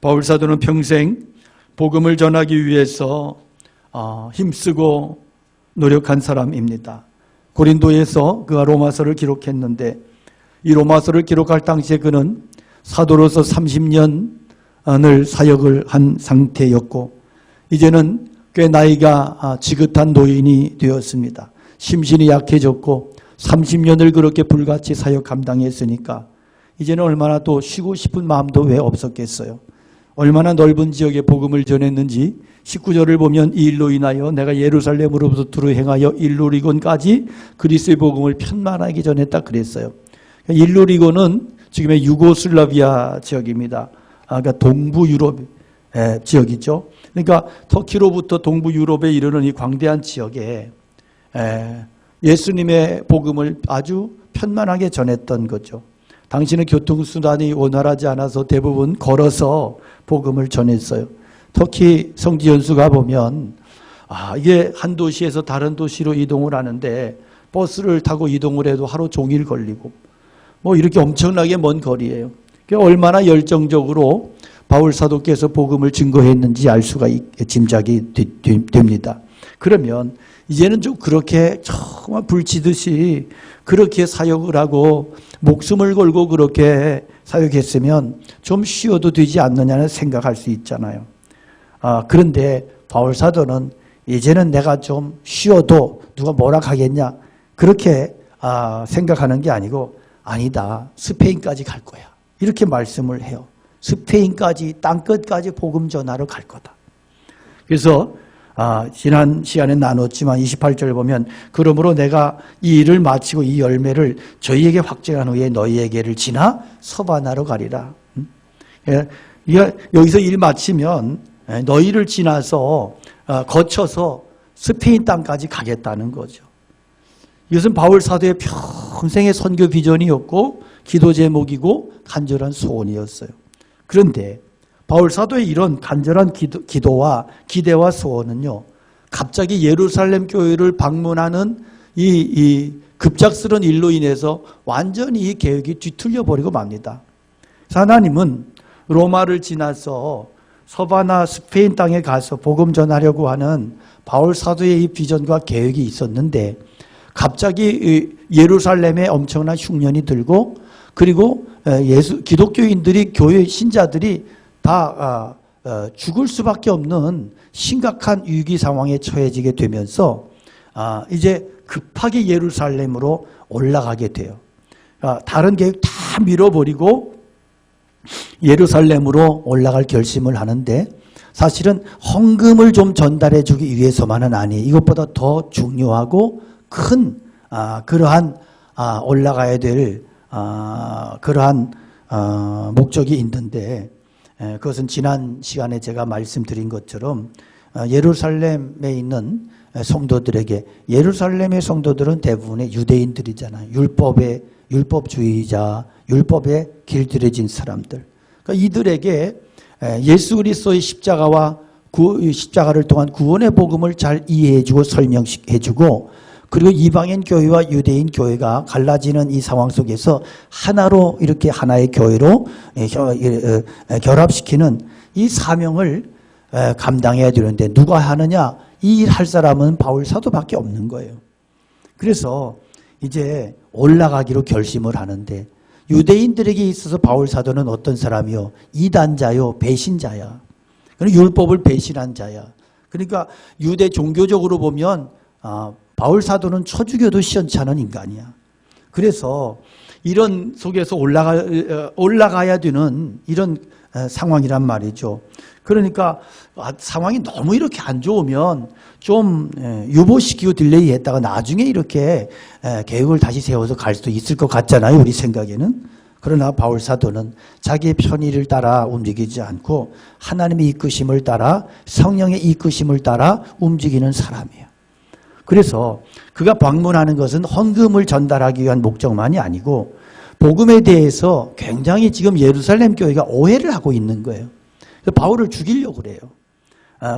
바울 사도는 평생 복음을 전하기 위해서 힘쓰고 노력한 사람입니다. 고린도에서 그가 로마서를 기록했는데 이 로마서를 기록할 당시에 그는 사도로서 30년을 사역을 한 상태였고 이제는 꽤 나이가 지긋한 노인이 되었습니다. 심신이 약해졌고 30년을 그렇게 불같이 사역 감당했으니까 이제는 얼마나 또 쉬고 싶은 마음도 왜 없었겠어요. 얼마나 넓은 지역에 복음을 전했는지 19절을 보면 이 일로 인하여 내가 예루살렘으로부터 행하여 일루리곤까지 그리스도의 복음을 편만하게 전했다 그랬어요. 일루리곤은 지금의 유고슬라비아 지역입니다. 그러니까 동부 유럽 지역이죠. 그러니까 터키로부터 동부 유럽에 이르는 이 광대한 지역에 예수님의 복음을 아주 편만하게 전했던 거죠. 당시는 교통수단이 원활하지 않아서 대부분 걸어서 복음을 전했어요. 터키 성지 연수 가보면 이게 한 도시에서 다른 도시로 이동을 하는데 버스를 타고 이동을 해도 하루 종일 걸리고 뭐 이렇게 엄청나게 먼 거리예요. 얼마나 열정적으로 바울 사도께서 복음을 증거했는지 알 수가 짐작이 됩니다. 그러면 이제는 좀 그렇게 정말 불치듯이 그렇게 사역을 하고 목숨을 걸고 그렇게 사역했으면 좀 쉬어도 되지 않느냐는 생각할 수 있잖아요. 그런데 바울 사도는 이제는 내가 좀 쉬어도 누가 뭐라 하겠냐 그렇게 생각하는 게 아니고 아니다. 스페인까지 갈 거야. 이렇게 말씀을 해요. 스페인까지 땅끝까지 복음 전하러 갈 거다. 그래서 지난 시간에 나눴지만 28절 보면 그러므로 내가 이 일을 마치고 이 열매를 저희에게 확증한 후에 너희에게를 지나 서바나로 가리라. 여기서 일 마치면 너희를 지나서 거쳐서 스페인 땅까지 가겠다는 거죠. 이것은 바울 사도의 평생의 선교 비전이었고 기도 제목이고 간절한 소원이었어요. 그런데 바울 사도의 이런 간절한 기도와 기대와 소원은요, 갑자기 예루살렘 교회를 방문하는 이 급작스러운 일로 인해서 완전히 이 계획이 뒤틀려 버리고 맙니다. 하나님은 로마를 지나서 서바나 스페인 땅에 가서 복음 전하려고 하는 바울 사도의 이 비전과 계획이 있었는데 갑자기 예루살렘에 엄청난 흉년이 들고 그리고 기독교인들이 교회 신자들이 다 죽을 수밖에 없는 심각한 위기 상황에 처해지게 되면서 이제 급하게 예루살렘으로 올라가게 돼요. 다른 계획 다 밀어버리고 예루살렘으로 올라갈 결심을 하는데 사실은 헌금을 좀 전달해 주기 위해서만은 아니에요. 이것보다 더 중요하고 큰 그러한 올라가야 될 그러한 목적이 있는데 그것은 지난 시간에 제가 말씀드린 것처럼 예루살렘에 있는 성도들에게 예루살렘의 성도들은 대부분의 유대인들이잖아요. 율법주의자, 율법에 길들여진 사람들. 그러니까 이들에게 예수 그리스도의 십자가를 통한 구원의 복음을 잘 이해해주고 설명해주고 그리고 이방인 교회와 유대인 교회가 갈라지는 이 상황 속에서 하나로 이렇게 하나의 교회로 결합시키는 이 사명을 감당해야 되는데 누가 하느냐? 이 일 할 사람은 바울 사도밖에 없는 거예요. 그래서 이제 올라가기로 결심을 하는데 유대인들에게 있어서 바울 사도는 어떤 사람이요? 이단자요, 배신자야. 율법을 배신한 자야. 그러니까 유대 종교적으로 보면 바울 사도는 초주교도 시원찮은 인간이야. 그래서 이런 속에서 올라가야 되는 이런 상황이란 말이죠. 그러니까 상황이 너무 이렇게 안 좋으면 좀 유보시키고 딜레이 했다가 나중에 이렇게 계획을 다시 세워서 갈 수도 있을 것 같잖아요. 우리 생각에는. 그러나 바울 사도는 자기의 편의를 따라 움직이지 않고 하나님의 이끄심을 따라 성령의 이끄심을 따라 움직이는 사람이에요. 그래서 그가 방문하는 것은 헌금을 전달하기 위한 목적만이 아니고 복음에 대해서 굉장히 지금 예루살렘 교회가 오해를 하고 있는 거예요. 바울을 죽이려고 그래요.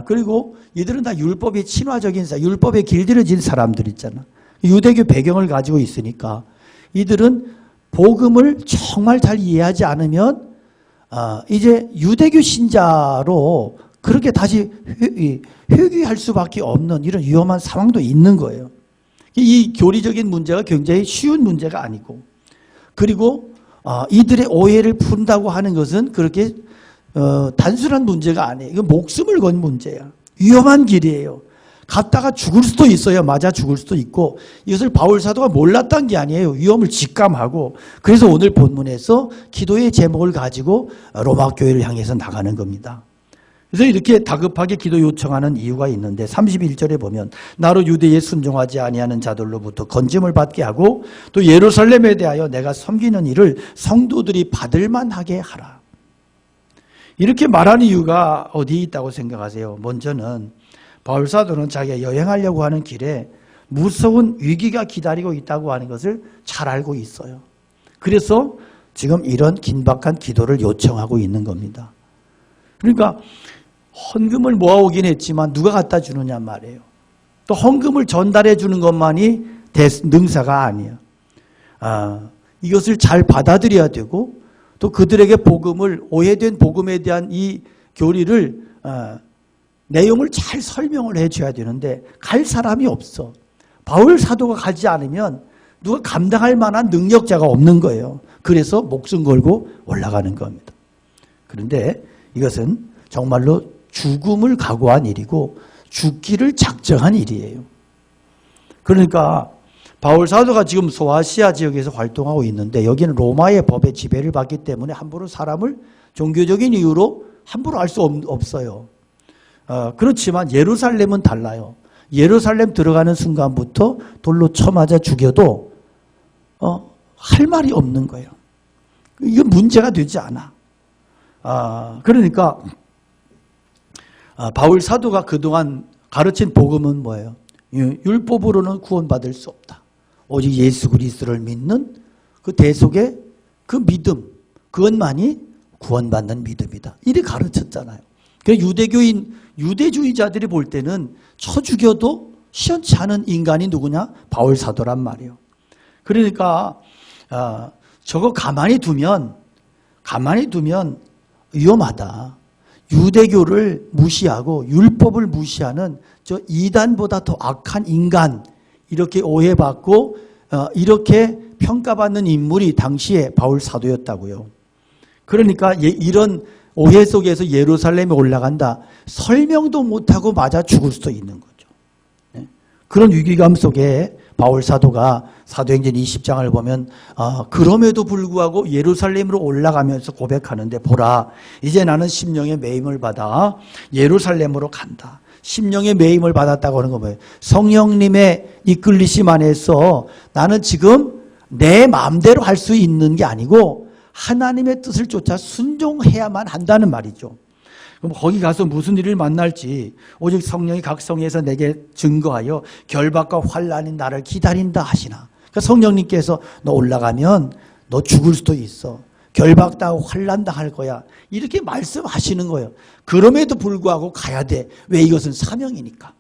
그리고 이들은 다 율법의 친화적인 율법에 길들여진 사람들 있잖아. 유대교 배경을 가지고 있으니까 이들은 복음을 정말 잘 이해하지 않으면 이제 유대교 신자로 그렇게 다시 회귀할 수밖에 없는 이런 위험한 상황도 있는 거예요. 이 교리적인 문제가 굉장히 쉬운 문제가 아니고, 그리고 이들의 오해를 푼다고 하는 것은 그렇게 단순한 문제가 아니에요. 이건 목숨을 건 문제야. 위험한 길이에요. 갔다가 죽을 수도 있어요. 맞아 죽을 수도 있고, 이것을 바울 사도가 몰랐던 게 아니에요. 위험을 직감하고, 그래서 오늘 본문에서 기도의 제목을 가지고 로마 교회를 향해서 나가는 겁니다. 그래서 이렇게 다급하게 기도 요청하는 이유가 있는데 31절에 보면 나로 유대에 순종하지 아니하는 자들로부터 건짐을 받게 하고 또 예루살렘에 대하여 내가 섬기는 일을 성도들이 받을 만하게 하라. 이렇게 말하는 이유가 어디에 있다고 생각하세요? 먼저는 바울 사도는 자기가 여행하려고 하는 길에 무서운 위기가 기다리고 있다고 하는 것을 잘 알고 있어요. 그래서 지금 이런 긴박한 기도를 요청하고 있는 겁니다. 그러니까 헌금을 모아오긴 했지만 누가 갖다 주느냐 말이에요. 또 헌금을 전달해 주는 것만이 능사가 아니에요. 이것을 잘 받아들여야 되고, 또 그들에게 복음을, 오해된 복음에 대한 이 교리를 내용을 잘 설명을 해줘야 되는데 갈 사람이 없어. 바울 사도가 가지 않으면 누가 감당할 만한 능력자가 없는 거예요. 그래서 목숨 걸고 올라가는 겁니다. 그런데 이것은 정말로 죽음을 각오한 일이고 죽기를 작정한 일이에요. 그러니까 바울 사도가 지금 소아시아 지역에서 활동하고 있는데 여기는 로마의 법의 지배를 받기 때문에 함부로 사람을 종교적인 이유로 함부로 알 수 없어요. 그렇지만 예루살렘은 달라요. 예루살렘 들어가는 순간부터 돌로 쳐맞아 죽여도 할 말이 없는 거예요. 이건 문제가 되지 않아. 그러니까 바울 사도가 그동안 가르친 복음은 뭐예요? 율법으로는 구원받을 수 없다. 오직 예수 그리스도를 믿는 그 대속의 그 믿음, 그것만이 구원받는 믿음이다. 이렇게 가르쳤잖아요. 그래서 유대주의자들이 볼 때는 쳐 죽여도 시원치 않은 인간이 누구냐? 바울 사도란 말이에요. 그러니까 저거 가만히 두면 위험하다. 유대교를 무시하고 율법을 무시하는 저 이단보다 더 악한 인간, 이렇게 오해받고 이렇게 평가받는 인물이 당시에 바울 사도였다고요. 그러니까 이런 오해 속에서 예루살렘에 올라간다. 설명도 못하고 맞아 죽을 수도 있는 거죠. 그런 위기감 속에 바울 사도가 사도행전 20장을 보면 그럼에도 불구하고 예루살렘으로 올라가면서 고백하는데, 보라, 이제 나는 심령의 매임을 받아 예루살렘으로 간다. 심령의 매임을 받았다고 하는 건 뭐예요? 성령님의 이끌리심 안에서 나는 지금 내 마음대로 할 수 있는 게 아니고 하나님의 뜻을 쫓아 순종해야만 한다는 말이죠. 그럼 거기 가서 무슨 일을 만날지 오직 성령이 각 성에서 내게 증거하여 결박과 환난이 나를 기다린다 하시나. 그러니까 성령님께서 너 올라가면 너 죽을 수도 있어. 결박당하고 환난당할 거야. 이렇게 말씀하시는 거예요. 그럼에도 불구하고 가야 돼. 왜? 이것은 사명이니까.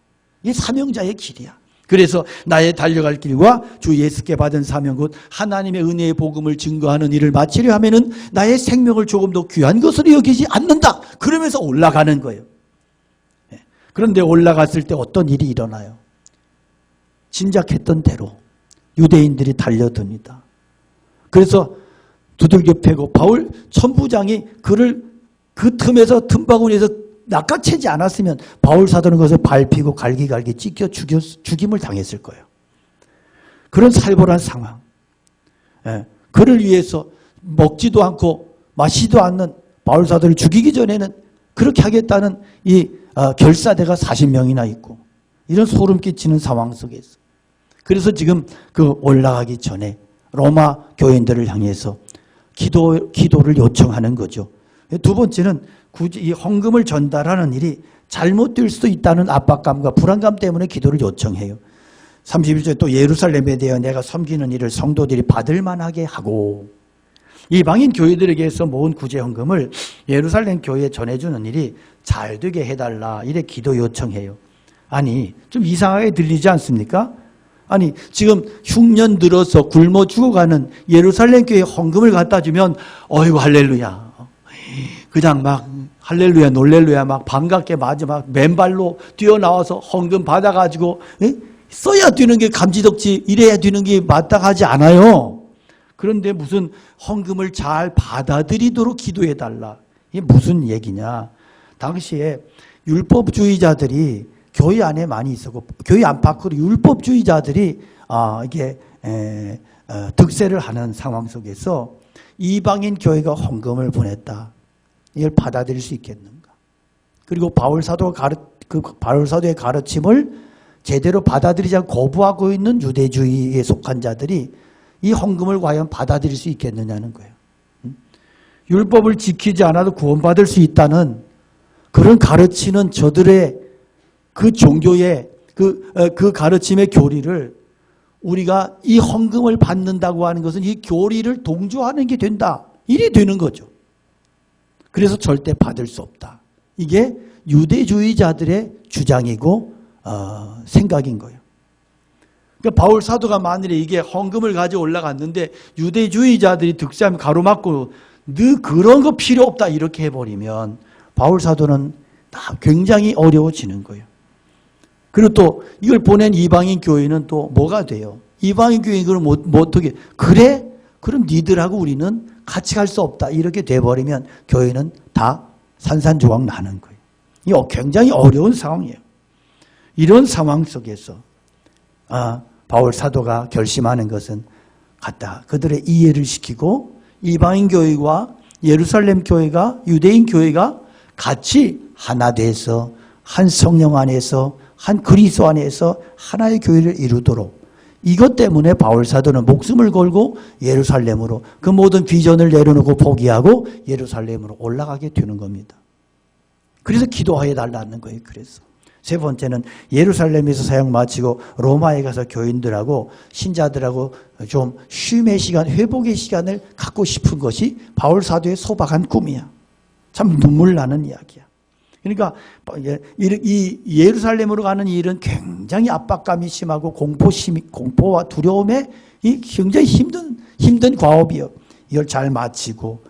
이게 사명자의 길이야. 그래서 나의 달려갈 길과 주 예수께 받은 사명 곧 하나님의 은혜의 복음을 증거하는 일을 마치려 하면은 나의 생명을 조금 더 귀한 것으로 여기지 않는다. 그러면서 올라가는 거예요. 그런데 올라갔을 때 어떤 일이 일어나요? 짐작했던 대로 유대인들이 달려듭니다. 그래서 두들겨 패고 바울 천부장이 그를 그 틈에서 틈바구니에서 낚아채지 않았으면 바울 사도는 그것을 밟히고 갈기갈기 찢겨 죽임을 당했을 거예요. 그런 살벌한 상황. 그를 위해서 먹지도 않고 마시지도 않는 바울 사도를 죽이기 전에는 그렇게 하겠다는 이 결사대가 40명이나 있고, 이런 소름 끼치는 상황 속에서, 그래서 지금 그 올라가기 전에 로마 교인들을 향해서 기도를 요청하는 거죠. 두 번째는 굳이 이 헌금을 전달하는 일이 잘못될 수도 있다는 압박감과 불안감 때문에 기도를 요청해요. 31절에 또 예루살렘에 대해 내가 섬기는 일을 성도들이 받을 만하게 하고, 이방인 교회들에게서 모은 구제 헌금을 예루살렘 교회에 전해주는 일이 잘 되게 해달라, 이래 기도 요청해요. 아니, 좀 이상하게 들리지 않습니까? 아니, 지금 흉년 들어서 굶어 죽어가는 예루살렘 교회에 헌금을 갖다 주면 어이구 할렐루야, 그냥 막 할렐루야 놀렐루야 막 반갑게 마지막 맨발로 뛰어나와서 헌금 받아가지고 써야 되는 게 감지덕지 이래야 되는 게 마땅하지 않아요. 그런데 무슨 헌금을 잘 받아들이도록 기도해달라. 이게 무슨 얘기냐. 당시에 율법주의자들이 교회 안에 많이 있었고 교회 안팎으로 율법주의자들이 이게 득세를 하는 상황 속에서 이방인 교회가 헌금을 보냈다. 이걸 받아들일 수 있겠는가? 그리고 바울 사도의 가르침을 제대로 받아들이지 않고 거부하고 있는 유대주의에 속한 자들이 이 헌금을 과연 받아들일 수 있겠느냐는 거예요. 율법을 지키지 않아도 구원받을 수 있다는 그런 가르치는 저들의 그 종교의 그 가르침의 교리를 우리가 이 헌금을 받는다고 하는 것은 이 교리를 동조하는 게 된다. 이래 되는 거죠. 그래서 절대 받을 수 없다. 이게 유대주의자들의 주장이고 생각인 거예요. 그러니까 바울 사도가 만일에 이게 헌금을 가지고 올라갔는데 유대주의자들이 득세하면 가로막고 너 그런 거 필요 없다 이렇게 해버리면 바울 사도는 다 굉장히 어려워지는 거예요. 그리고 또 이걸 보낸 이방인 교회는 또 뭐가 돼요? 이방인 교회 이걸 어떻게 그래? 그럼 니들하고 우리는 같이 갈 수 없다 이렇게 돼버리면 교회는 다 산산조각 나는 거예요. 이게 굉장히 어려운 상황이에요. 이런 상황 속에서 바울 사도가 결심하는 것은 갖다 그들의 이해를 시키고 이방인 교회와 예루살렘 교회가 유대인 교회가 같이 하나 돼서 한 성령 안에서 한 그리스도 안에서 하나의 교회를 이루도록 이것 때문에 바울 사도는 목숨을 걸고 예루살렘으로 그 모든 비전을 내려놓고 포기하고 예루살렘으로 올라가게 되는 겁니다. 그래서 기도해 달라는 거예요. 그래서 세 번째는 예루살렘에서 사역 마치고 로마에 가서 교인들하고 신자들하고 좀 쉼의 시간, 회복의 시간을 갖고 싶은 것이 바울 사도의 소박한 꿈이야. 참 눈물 나는 이야기야. 그러니까 이 예루살렘으로 가는 일은 굉장히 압박감이 심하고 공포와 두려움에 굉장히 힘든 과업이요. 이걸 잘 마치고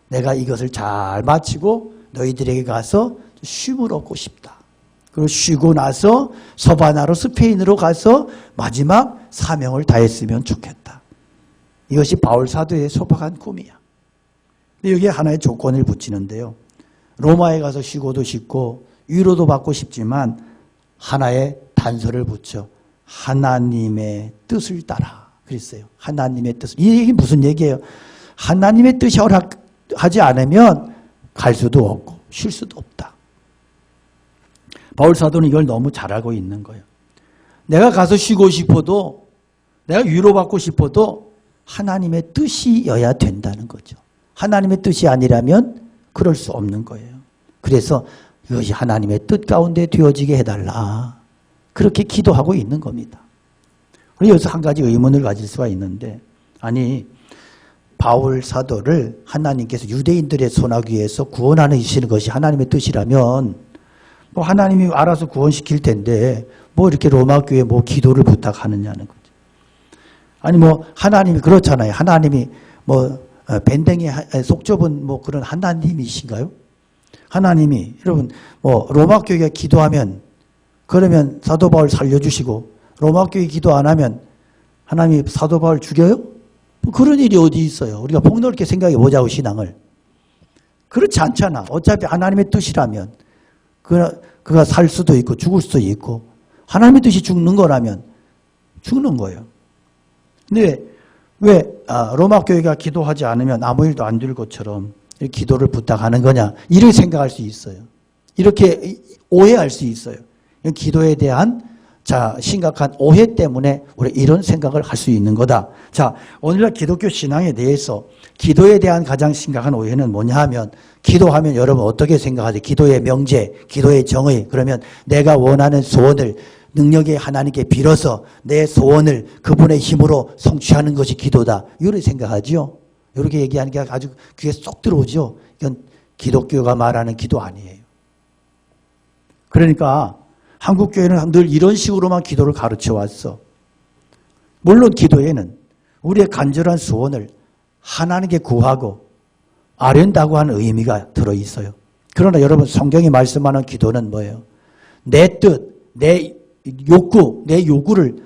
내가 이것을 잘 마치고 너희들에게 가서 쉼을 얻고 싶다. 그리고 쉬고 나서 서바나로 스페인으로 가서 마지막 사명을 다했으면 좋겠다. 이것이 바울 사도의 소박한 꿈이야. 근데 여기에 하나의 조건을 붙이는데요. 로마에 가서 쉬고도 싶고 위로도 받고 싶지만 하나의 단서를 붙여 하나님의 뜻을 따라 그랬어요. 하나님의 뜻을. 이게 무슨 얘기예요? 하나님의 뜻이 허락하지 않으면 갈 수도 없고 쉴 수도 없다. 바울 사도는 이걸 너무 잘 알고 있는 거예요. 내가 가서 쉬고 싶어도 내가 위로받고 싶어도 하나님의 뜻이어야 된다는 거죠. 하나님의 뜻이 아니라면 그럴 수 없는 거예요. 그래서 이것이 하나님의 뜻 가운데 되어지게 해달라. 그렇게 기도하고 있는 겁니다. 그리고 여기서 한 가지 의문을 가질 수가 있는데 아니 바울 사도를 하나님께서 유대인들의 손아귀 위에서 구원하시는 것이 하나님의 뜻이라면 뭐 하나님이 알아서 구원시킬 텐데 뭐 이렇게 로마 교회에 뭐 기도를 부탁하느냐는 거죠. 아니 뭐 하나님이 그렇잖아요. 하나님이 뭐 밴댕이 속 좁은 뭐 그런 하나님이신가요? 하나님이 여러분 뭐 로마 교회가 기도하면 그러면 사도 바울 살려주시고 로마 교회 기도 안 하면 하나님이 사도 바울 죽여요? 뭐 그런 일이 어디 있어요? 우리가 폭넓게 생각해 보자고 신앙을. 그렇지 않잖아. 어차피 하나님의 뜻이라면 그가 살 수도 있고 죽을 수도 있고 하나님의 뜻이 죽는 거라면 죽는 거예요. 근데 왜 로마 교회가 기도하지 않으면 아무 일도 안 될 것처럼 기도를 부탁하는 거냐 이렇게 생각할 수 있어요. 이렇게 오해할 수 있어요. 기도에 대한 심각한 오해 때문에 우리 이런 생각을 할 수 있는 거다. 자, 오늘날 기독교 신앙에 대해서 기도에 대한 가장 심각한 오해는 뭐냐 하면 기도하면 여러분 어떻게 생각하세요? 기도의 명제, 기도의 정의. 그러면 내가 원하는 소원을 능력의 하나님께 빌어서 내 소원을 그분의 힘으로 성취하는 것이 기도다. 이렇게 생각하죠. 이렇게 얘기하는 게 아주 귀에 쏙 들어오죠. 이건 기독교가 말하는 기도 아니에요. 그러니까 한국 교회는 늘 이런 식으로만 기도를 가르쳐 왔어. 물론 기도에는 우리의 간절한 소원을 하나님께 구하고 아련다고 하는 의미가 들어있어요. 그러나 여러분 성경이 말씀하는 기도는 뭐예요? 내 뜻, 내 욕구, 내 요구를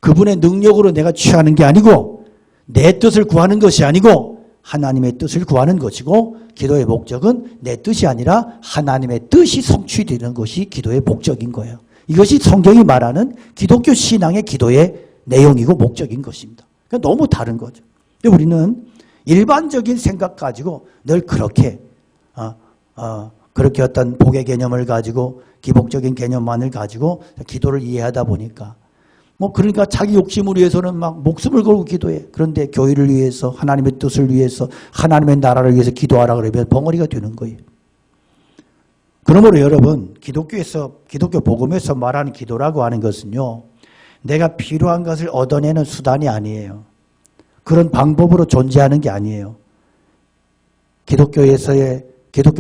그분의 능력으로 내가 취하는 게 아니고 내 뜻을 구하는 것이 아니고 하나님의 뜻을 구하는 것이고 기도의 목적은 내 뜻이 아니라 하나님의 뜻이 성취되는 것이 기도의 목적인 거예요. 이것이 성경이 말하는 기독교 신앙의 기도의 내용이고 목적인 것입니다. 그러니까 너무 다른 거죠. 근데 우리는 일반적인 생각 가지고 늘 그렇게 그렇게 어떤 복의 개념을 가지고 기복적인 개념만을 가지고 기도를 이해하다 보니까 그러니까 자기 욕심을 위해서는 막 목숨을 걸고 기도해. 그런데 교회를 위해서 하나님의 뜻을 위해서 하나님의 나라를 위해서 기도하라 그러면 벙어리가 되는 거예요. 그러므로 여러분 기독교 복음에서 말하는 기도라고 하는 것은요. 내가 필요한 것을 얻어내는 수단이 아니에요. 그런 방법으로 존재하는 게 아니에요. 기독교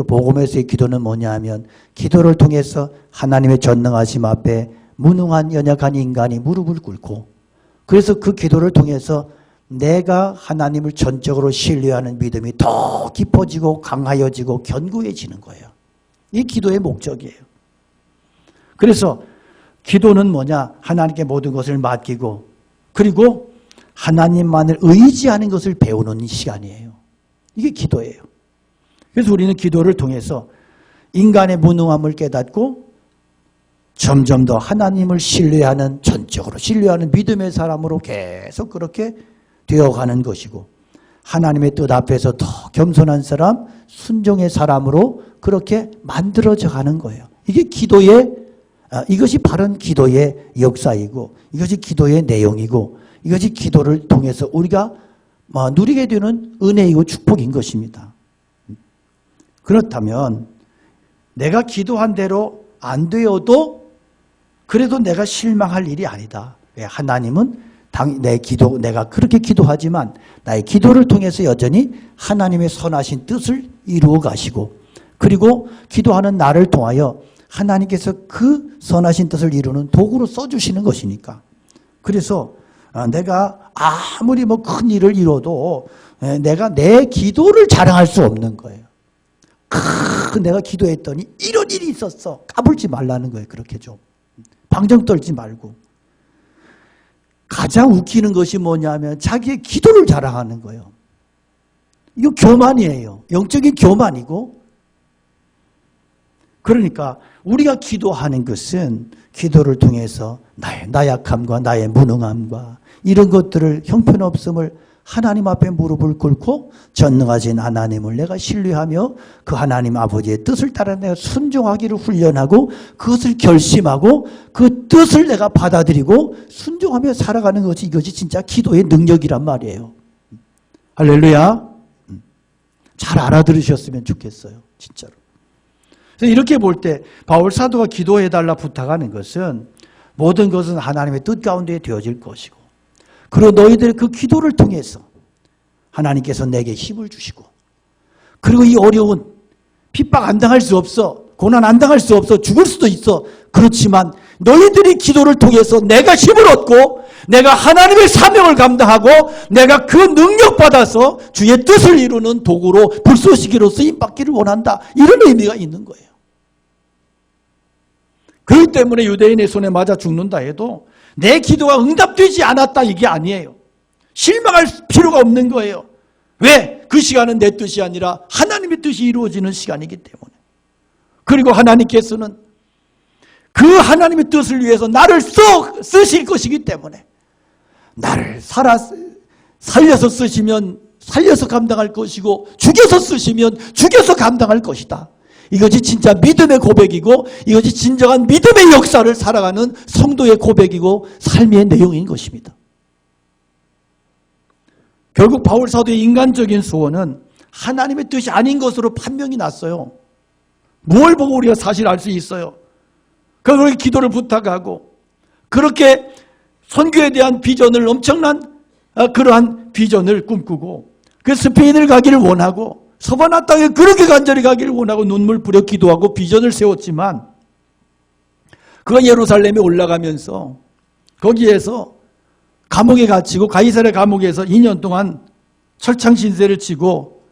복음에서의 기도는 뭐냐 하면 기도를 통해서 하나님의 전능하심 앞에 무능한 연약한 인간이 무릎을 꿇고 그래서 그 기도를 통해서 내가 하나님을 전적으로 신뢰하는 믿음이 더 깊어지고 강하여지고 견고해지는 거예요. 이 기도의 목적이에요. 그래서 기도는 뭐냐? 하나님께 모든 것을 맡기고 그리고 하나님만을 의지하는 것을 배우는 시간이에요. 이게 기도예요. 그래서 우리는 기도를 통해서 인간의 무능함을 깨닫고 점점 더 하나님을 신뢰하는 전적으로 신뢰하는 믿음의 사람으로 계속 그렇게 되어가는 것이고 하나님의 뜻 앞에서 더 겸손한 사람, 순종의 사람으로 그렇게 만들어져 가는 거예요. 이것이 바른 기도의 역사이고 이것이 기도의 내용이고 이것이 기도를 통해서 우리가 누리게 되는 은혜이고 축복인 것입니다. 그렇다면 내가 기도한 대로 안 되어도 그래도 내가 실망할 일이 아니다. 왜? 하나님은 내가 그렇게 기도하지만 나의 기도를 통해서 여전히 하나님의 선하신 뜻을 이루어 가시고 그리고 기도하는 나를 통하여 하나님께서 그 선하신 뜻을 이루는 도구로 써주시는 것이니까. 그래서 내가 아무리 큰 일을 이뤄도 내가 내 기도를 자랑할 수 없는 거예요. 내가 기도했더니 이런 일이 있었어. 까불지 말라는 거예요. 그렇게 좀. 방정 떨지 말고. 가장 웃기는 것이 뭐냐면 자기의 기도를 자랑하는 거예요. 이거 교만이에요. 영적인 교만이고. 그러니까 우리가 기도하는 것은 기도를 통해서 나의 나약함과 나의 무능함과 이런 것들을 형편없음을 하나님 앞에 무릎을 꿇고 전능하신 하나님을 내가 신뢰하며 그 하나님 아버지의 뜻을 따라 내가 순종하기를 훈련하고 그것을 결심하고 그 뜻을 내가 받아들이고 순종하며 살아가는 것이 이것이 진짜 기도의 능력이란 말이에요. 할렐루야. 잘 알아들으셨으면 좋겠어요. 진짜로. 그래서 이렇게 볼 때 바울 사도가 기도해달라 부탁하는 것은 모든 것은 하나님의 뜻 가운데 되어질 것이고 그리고 너희들의 그 기도를 통해서 하나님께서 내게 힘을 주시고 그리고 이 어려운 핍박 안 당할 수 없어. 고난 안 당할 수 없어. 죽을 수도 있어. 그렇지만 너희들이 기도를 통해서 내가 힘을 얻고 내가 하나님의 사명을 감당하고 내가 그 능력 받아서 주의 뜻을 이루는 도구로 불쏘시개로 쓰임받기를 원한다. 이런 의미가 있는 거예요. 그렇기 때문에 유대인의 손에 맞아 죽는다 해도 내 기도가 응답되지 않았다 이게 아니에요. 실망할 필요가 없는 거예요. 왜? 그 시간은 내 뜻이 아니라 하나님의 뜻이 이루어지는 시간이기 때문에. 그리고 하나님께서는 그 하나님의 뜻을 위해서 나를 쓰실 것이기 때문에 나를 살려서 쓰시면 살려서 감당할 것이고 죽여서 쓰시면 죽여서 감당할 것이다. 이것이 진짜 믿음의 고백이고 이것이 진정한 믿음의 역사를 살아가는 성도의 고백이고 삶의 내용인 것입니다. 결국 바울 사도의 인간적인 소원은 하나님의 뜻이 아닌 것으로 판명이 났어요. 뭘 보고 우리가 사실 알 수 있어요? 그렇게 기도를 부탁하고 그렇게 선교에 대한 비전을 엄청난 그러한 비전을 꿈꾸고 그 스페인을 가기를 원하고 서바나 땅에 그렇게 간절히 가기를 원하고 눈물 뿌려 기도하고 비전을 세웠지만 그가 예루살렘에 올라가면서 거기에서 감옥에 갇히고 가이사랴 감옥에서 2년 동안 철창신세를 치고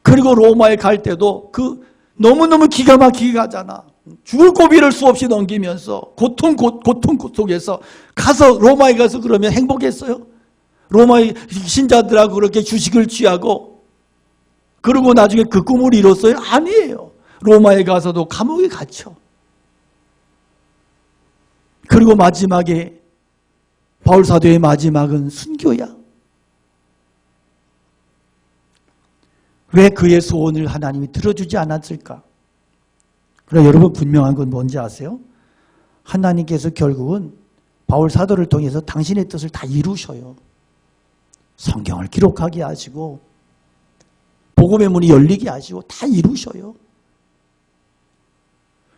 그리고 로마에 갈 때도 그 너무너무 기가 막히게 가잖아. 죽을 고비를 수없이 넘기면서 고통 속에서 가서 로마에 가서 그러면 행복했어요? 로마의 신자들하고 그렇게 휴식을 취하고 그리고 나중에 그 꿈을 이뤘어요? 아니에요. 로마에 가서도 감옥에 갇혀. 그리고 마지막에 바울 사도의 마지막은 순교야. 왜 그의 소원을 하나님이 들어주지 않았을까? 그러나 여러분 분명한 건 뭔지 아세요? 하나님께서 결국은 바울 사도를 통해서 당신의 뜻을 다 이루셔요. 성경을 기록하게 하시고 복음의 문이 열리게 하시고 다 이루셔요.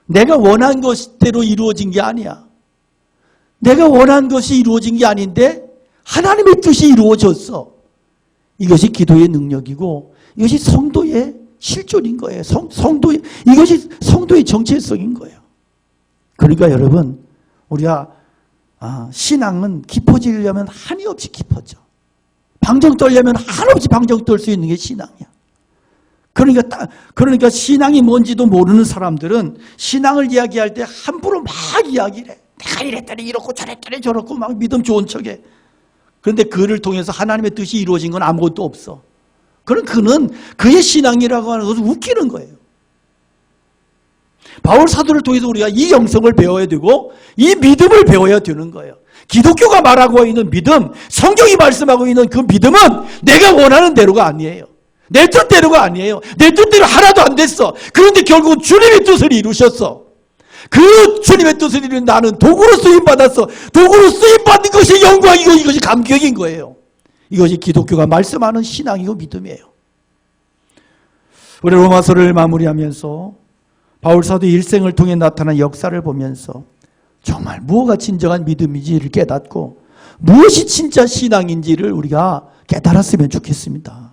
내가 원한 것대로 이루어진 게 아니야. 내가 원한 것이 이루어진 게 아닌데 하나님의 뜻이 이루어졌어. 이것이 기도의 능력이고 이것이 성도의 실존인 거예요. 이것이 성도의 정체성인 거예요. 그러니까 여러분, 우리가 신앙은 깊어지려면 한이 없이 깊어져. 방정 떨려면 한없이 방정 떨 수 있는 게 신앙이야. 그러니까 신앙이 뭔지도 모르는 사람들은 신앙을 이야기할 때 함부로 막 이야기를 해. 내가 이랬더니 이렇고 저랬더니 저렇고 막 믿음 좋은 척해. 그런데 그를 통해서 하나님의 뜻이 이루어진 건 아무것도 없어. 그럼 그는 그의 신앙이라고 하는 것은 웃기는 거예요. 바울 사도를 통해서 우리가 이 영성을 배워야 되고 이 믿음을 배워야 되는 거예요. 기독교가 말하고 있는 믿음, 성경이 말씀하고 있는 그 믿음은 내가 원하는 대로가 아니에요. 내 뜻대로가 아니에요. 내 뜻대로 하나도 안 됐어. 그런데 결국은 주님의 뜻을 이루셨어. 그 주님의 뜻을 이룬 나는 도구로 쓰임받았어. 도구로 쓰임받는 것이 영광이고 이것이 감격인 거예요. 이것이 기독교가 말씀하는 신앙이고 믿음이에요. 우리 로마서를 마무리하면서 바울 사도 일생을 통해 나타난 역사를 보면서 정말 무엇가 진정한 믿음인지를 깨닫고 무엇이 진짜 신앙인지를 우리가 깨달았으면 좋겠습니다.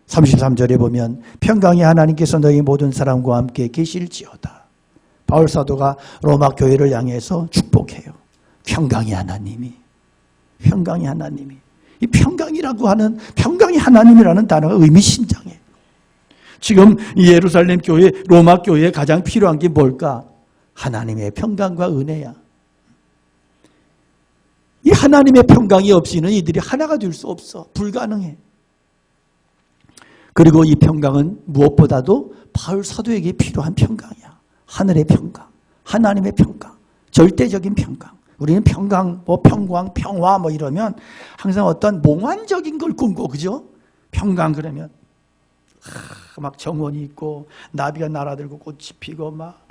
33절에 보면 평강의 하나님께서 너희 모든 사람과 함께 계실지어다. 바울 사도가 로마 교회를 향해서 축복해요. 평강의 하나님이. 이 평강이라고 하는 평강의 하나님이라는 단어가 의미심장해. 지금 이 예루살렘 교회, 로마 교회에 가장 필요한 게 뭘까? 하나님의 평강과 은혜야. 이 하나님의 평강이 없이는 이들이 하나가 될 수 없어. 불가능해. 그리고 이 평강은 무엇보다도 바울 사도에게 필요한 평강이야. 하늘의 평강, 하나님의 평강, 절대적인 평강. 우리는 평강, 평강, 평화 이러면 항상 어떤 몽환적인 걸 꿈꿔, 그죠? 평강 그러면 막 정원이 있고 나비가 날아들고 꽃이 피고 막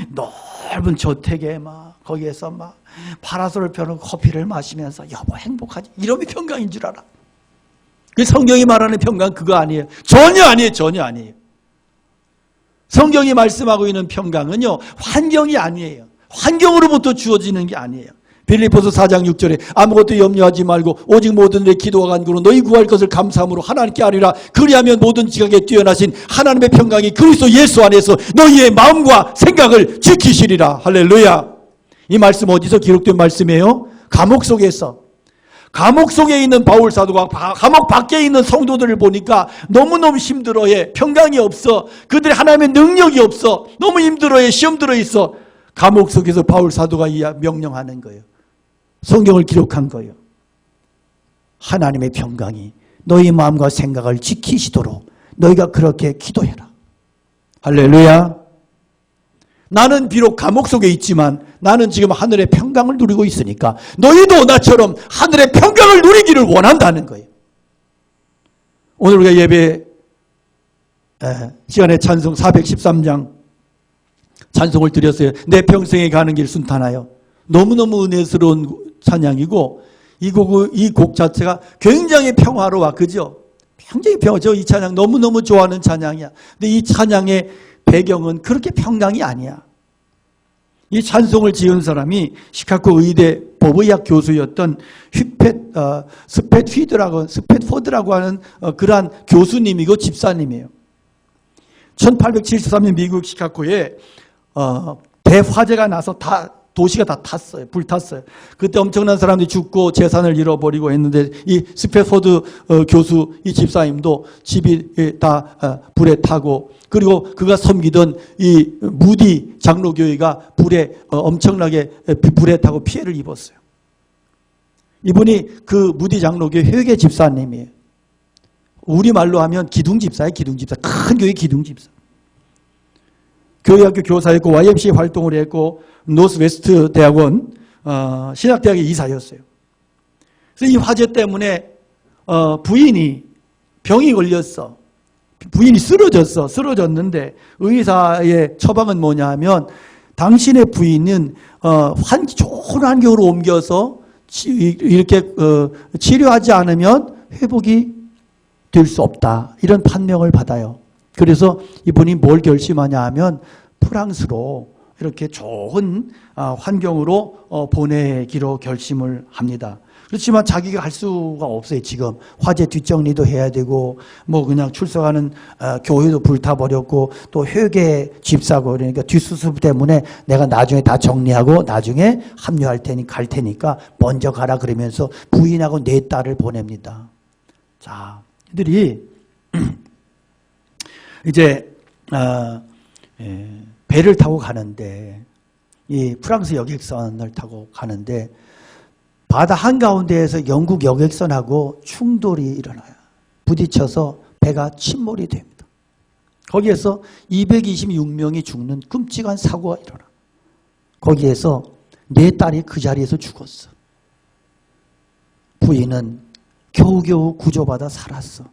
넓은 저택에 막 거기에서 막 파라솔을 펴놓고 커피를 마시면서 여보 행복하지? 이러면 평강인 줄 알아. 그 성경이 말하는 평강 그거 아니에요. 전혀 아니에요. 성경이 말씀하고 있는 평강은요, 환경이 아니에요. 환경으로부터 주어지는 게 아니에요. 빌립보서 4장 6절에 아무것도 염려하지 말고 오직 모든 일에 기도와 간구로 너희 구할 것을 감사함으로 하나님께 아뢰라. 그리하면 모든 지각에 뛰어나신 하나님의 평강이 그리스도 예수 안에서 너희의 마음과 생각을 지키시리라. 할렐루야. 이 말씀 어디서 기록된 말씀이에요? 감옥 속에서. 감옥 속에 있는 바울 사도가 감옥 밖에 있는 성도들을 보니까 너무너무 힘들어해. 평강이 없어. 그들이 하나님의 능력이 없어. 너무 힘들어해. 시험 들어있어. 감옥 속에서 바울 사도가 명령하는 거예요. 성경을 기록한 거예요. 하나님의 평강이 너희 마음과 생각을 지키시도록 너희가 그렇게 기도해라. 할렐루야. 나는 비록 감옥 속에 있지만 나는 지금 하늘의 평강을 누리고 있으니까 너희도 나처럼 하늘의 평강을 누리기를 원한다는 거예요. 오늘 우리가 예배 시간에 찬송 413장 찬송을 드렸어요. 내 평생에 가는 길 순탄하여. 너무너무 은혜스러운 찬양이고 이 곡 자체가 굉장히 평화로워. 그죠? 굉장히 저 이 찬양 너무너무 좋아하는 찬양이야. 근데 이 찬양의 배경은 그렇게 평강이 아니야. 이 찬송을 지은 사람이 시카고 의대 법의학 교수였던 스팻포드라고 하는 그러한 교수님이고 집사님이에요. 1873년 미국 시카고에 대화재가 나서 다 도시가 다 탔어요. 불탔어요. 그때 엄청난 사람들이 죽고 재산을 잃어버리고 했는데 이 스패포드 교수, 이 집사님도 집이 다 불에 타고 그리고 그가 섬기던 이 무디 장로교회가 불에 엄청나게 불에 타고 피해를 입었어요. 이분이 그 무디 장로교회 회계 집사님이에요. 우리말로 하면 기둥집사예요. 기둥집사. 큰 교회 기둥집사. 교회학교 교사였고 YMCA 활동을 했고 노스웨스트 대학원 신학대학의 이사였어요. 그래서 이 화재 때문에 부인이 병이 걸렸어. 부인이 쓰러졌는데 의사의 처방은 뭐냐 하면 당신의 부인은 좋은 환경으로 옮겨서 이렇게 치료하지 않으면 회복이 될 수 없다. 이런 판명을 받아요. 그래서 이분이 뭘 결심하냐 하면 프랑스로 이렇게 좋은 환경으로 보내기로 결심을 합니다. 그렇지만 자기가 할 수가 없어요. 지금 화재 뒷정리도 해야 되고 뭐 그냥 출석하는 교회도 불타버렸고 또 회계 집사고 그러니까 뒷수습 때문에 내가 나중에 다 정리하고 나중에 합류할 테니 갈 테니까 먼저 가라 그러면서 부인하고 네 딸을 보냅니다. 자, 이들이 이제 배를 타고 가는데 이 프랑스 여객선을 타고 가는데 바다 한가운데에서 영국 여객선하고 충돌이 일어나요. 부딪혀서 배가 침몰이 됩니다. 거기에서 226명이 죽는 끔찍한 사고가 일어나. 거기에서 네 딸이 그 자리에서 죽었어. 부인은 겨우겨우 구조받아 살았어.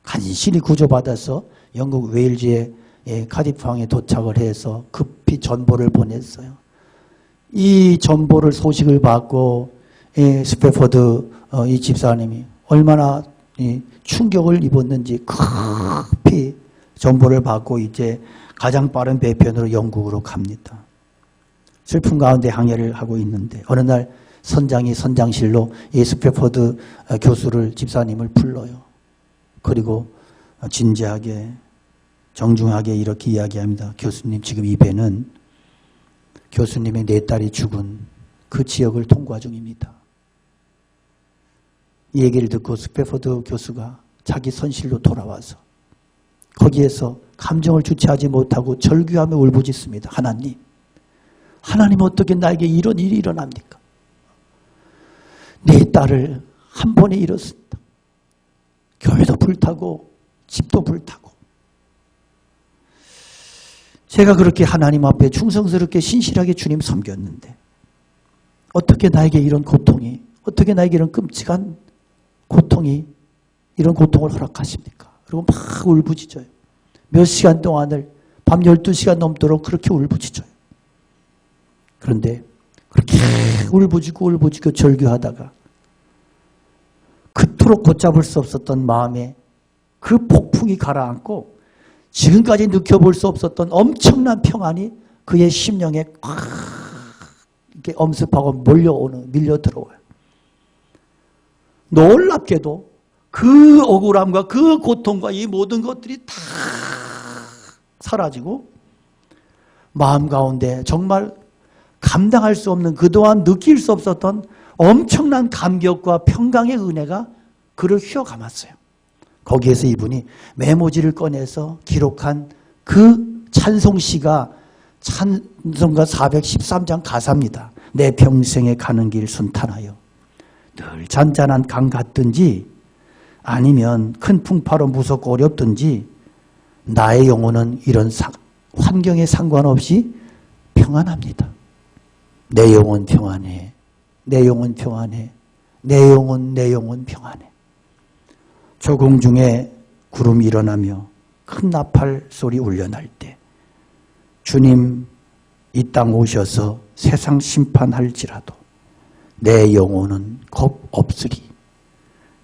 간신히 구조받아서 영국 웨일즈의 카디프항에 도착을 해서 급히 전보를 보냈어요. 이 전보를 소식을 받고 스패포드 이 집사님이 얼마나 충격을 입었는지 급히 전보를 받고 이제 가장 빠른 배편으로 영국으로 갑니다. 슬픔 가운데 항해를 하고 있는데 어느 날 선장이 선장실로 이 스패포드 교수를 집사님을 불러요. 그리고 진지하게 정중하게 이렇게 이야기합니다. 교수님, 지금 이 배는 교수님의 네 딸이 죽은 그 지역을 통과 중입니다. 이 얘기를 듣고 스패포드 교수가 자기 선실로 돌아와서 거기에서 감정을 주체하지 못하고 절규하며 울부짖습니다. 하나님 어떻게 나에게 이런 일이 일어납니까? 내 딸을 한 번에 잃었습니다. 교회도 불타고 집도 불타고 제가 그렇게 하나님 앞에 충성스럽게 신실하게 주님 섬겼는데 어떻게 나에게 이런 고통이, 어떻게 나에게 이런 끔찍한 고통이, 이런 고통을 허락하십니까? 그리고 막 울부짖어요. 몇 시간 동안을 밤 12시간 넘도록 그렇게 울부짖어요. 그런데 그렇게 울부짖고 절규하다가 그토록 걷잡을 수 없었던 마음에 그 폭풍이 가라앉고 지금까지 느껴볼 수 없었던 엄청난 평안이 그의 심령에 꽉 이렇게 엄습하고 밀려 들어와요. 놀랍게도 그 억울함과 그 고통과 이 모든 것들이 다 사라지고 마음 가운데 정말 감당할 수 없는, 그동안 느낄 수 없었던 엄청난 감격과 평강의 은혜가 그를 휘어감았어요. 거기에서 이분이 메모지를 꺼내서 기록한 그 찬송시가 찬송가 413장 가사입니다. 내 평생에 가는 길 순탄하여 늘 잔잔한 강 같든지 아니면 큰 풍파로 무섭고 어렵든지 나의 영혼은 이런 환경에 상관없이 평안합니다. 내 영혼 평안해. 내 영혼 평안해. 내 영혼 평안해. 조공 중에 구름이 일어나며 큰 나팔 소리 울려날 때 주님 이 땅 오셔서 세상 심판할지라도 내 영혼은 겁 없으리.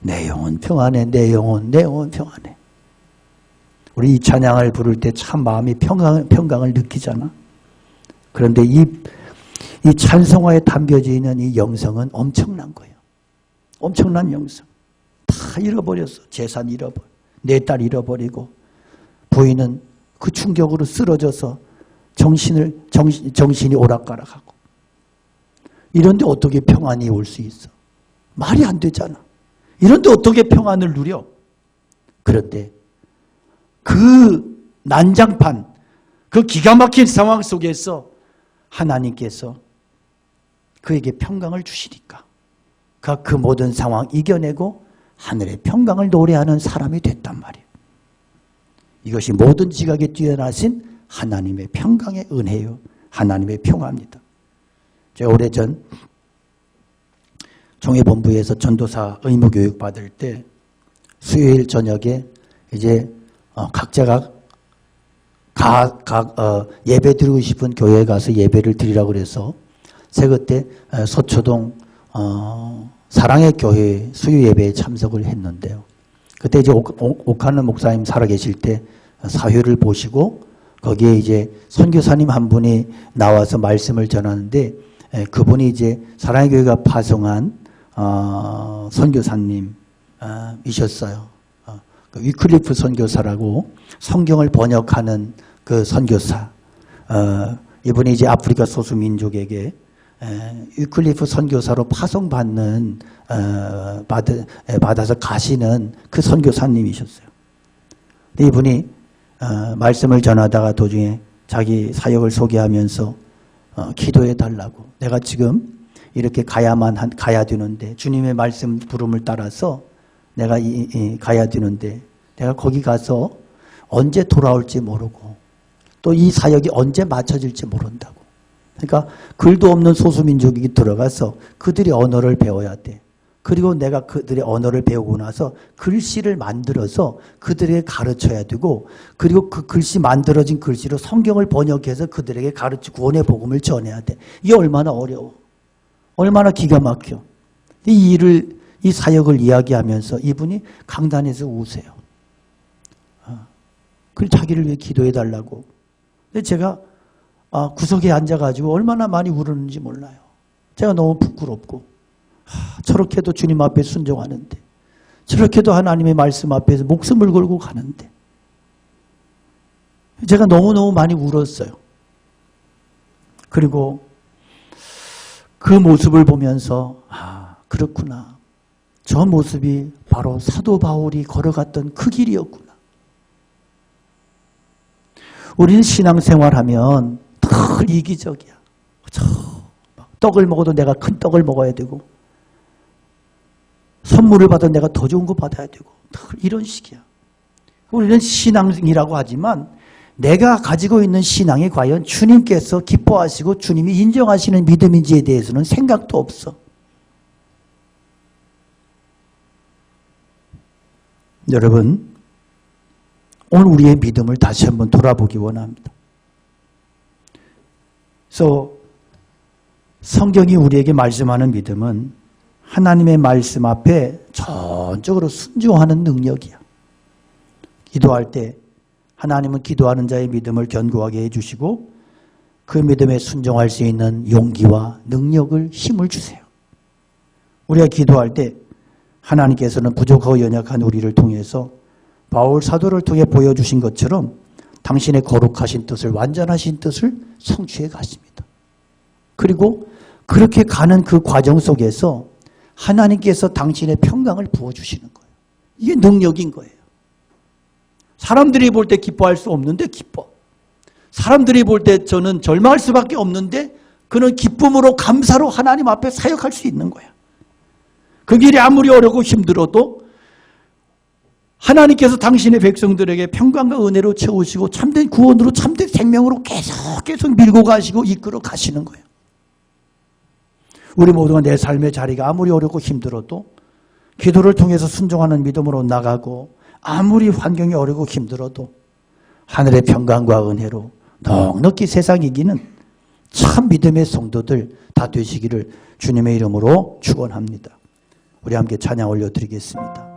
내 영혼 평안해. 내 영혼 평안해. 우리 이 찬양을 부를 때 참 마음이 평강을 느끼잖아. 그런데 이 찬송화에 담겨져 있는 이 영성은 엄청난 거예요. 엄청난 영성. 다 잃어버렸어. 재산 잃어버려. 내 딸 잃어버리고 부인은 그 충격으로 쓰러져서 정신이 오락가락하고 이런데 어떻게 평안이 올 수 있어? 말이 안 되잖아. 이런데 어떻게 평안을 누려? 그런데 그 난장판, 그 기가 막힌 상황 속에서 하나님께서 그에게 평강을 주시니까 그가 그 모든 상황 이겨내고 하늘의 평강을 노래하는 사람이 됐단 말이에요. 이것이 모든 지각에 뛰어나신 하나님의 평강의 은혜요. 하나님의 평화입니다. 제가 오래전 종회본부에서 전도사 의무교육 받을 때 수요일 저녁에 이제 각자가 예배 드리고 싶은 교회에 가서 예배를 드리라고 그래서 제가 그때 서초동 사랑의 교회 수요 예배에 참석을 했는데요. 그때 이제 옥하는 목사님 살아계실 때 사회를 보시고 거기에 이제 선교사님 한 분이 나와서 말씀을 전하는데 그분이 이제 사랑의 교회가 파송한 선교사님이셨어요. 위클리프 선교사라고 성경을 번역하는 그 선교사. 이분이 이제 아프리카 소수민족에게 위클리프 선교사로 파송받는 받아서 가시는 그 선교사님이셨어요. 근데 이분이 말씀을 전하다가 도중에 자기 사역을 소개하면서 기도해 달라고. 내가 지금 이렇게 가야 되는데 주님의 말씀 부름을 따라서 내가 가야 되는데 내가 거기 가서 언제 돌아올지 모르고 또 이 사역이 언제 맞춰질지 모른다고. 그러니까 글도 없는 소수민족이 들어가서 그들의 언어를 배워야 돼. 그리고 내가 그들의 언어를 배우고 나서 글씨를 만들어서 그들에게 가르쳐야 되고 그리고 그 글씨 만들어진 글씨로 성경을 번역해서 그들에게 가르치고 구원의 복음을 전해야 돼. 이게 얼마나 어려워. 얼마나 기가 막혀. 이 사역을 이야기하면서 이분이 강단에서 우세요. 그리고 자기를 위해 기도해 달라고. 근데 제가 구석에 앉아가지고 얼마나 많이 울었는지 몰라요. 제가 너무 부끄럽고 저렇게도 주님 앞에 순종하는데 저렇게도 하나님의 말씀 앞에서 목숨을 걸고 가는데 제가 너무너무 많이 울었어요. 그리고 그 모습을 보면서 그렇구나. 저 모습이 바로 사도 바울이 걸어갔던 그 길이었구나. 우리는 신앙생활하면 늘 이기적이야. 떡을 먹어도 내가 큰 떡을 먹어야 되고 선물을 받아도 내가 더 좋은 거 받아야 되고 늘 이런 식이야. 우리는 신앙이라고 하지만 내가 가지고 있는 신앙이 과연 주님께서 기뻐하시고 주님이 인정하시는 믿음인지에 대해서는 생각도 없어. 여러분, 오늘 우리의 믿음을 다시 한번 돌아보기 원합니다. 그래서 성경이 우리에게 말씀하는 믿음은 하나님의 말씀 앞에 전적으로 순종하는 능력이야. 기도할 때 하나님은 기도하는 자의 믿음을 견고하게 해주시고 그 믿음에 순종할 수 있는 용기와 능력을, 힘을 주세요. 우리가 기도할 때 하나님께서는 부족하고 연약한 우리를 통해서 바울 사도를 통해 보여주신 것처럼 당신의 거룩하신 뜻을, 완전하신 뜻을 성취해 가십니다. 그리고 그렇게 가는 그 과정 속에서 하나님께서 당신의 평강을 부어주시는 거예요. 이게 능력인 거예요. 사람들이 볼 때 기뻐할 수 없는데 기뻐. 사람들이 볼 때 저는 절망할 수밖에 없는데 그는 기쁨으로 감사로 하나님 앞에 사역할 수 있는 거야. 그 길이 아무리 어렵고 힘들어도 하나님께서 당신의 백성들에게 평강과 은혜로 채우시고 참된 구원으로 참된 생명으로 계속 밀고 가시고 이끌어 가시는 거예요. 우리 모두가 내 삶의 자리가 아무리 어렵고 힘들어도 기도를 통해서 순종하는 믿음으로 나가고 아무리 환경이 어렵고 힘들어도 하늘의 평강과 은혜로 넉넉히 세상 이기는 참 믿음의 성도들 다 되시기를 주님의 이름으로 축원합니다. 우리 함께 찬양 올려드리겠습니다.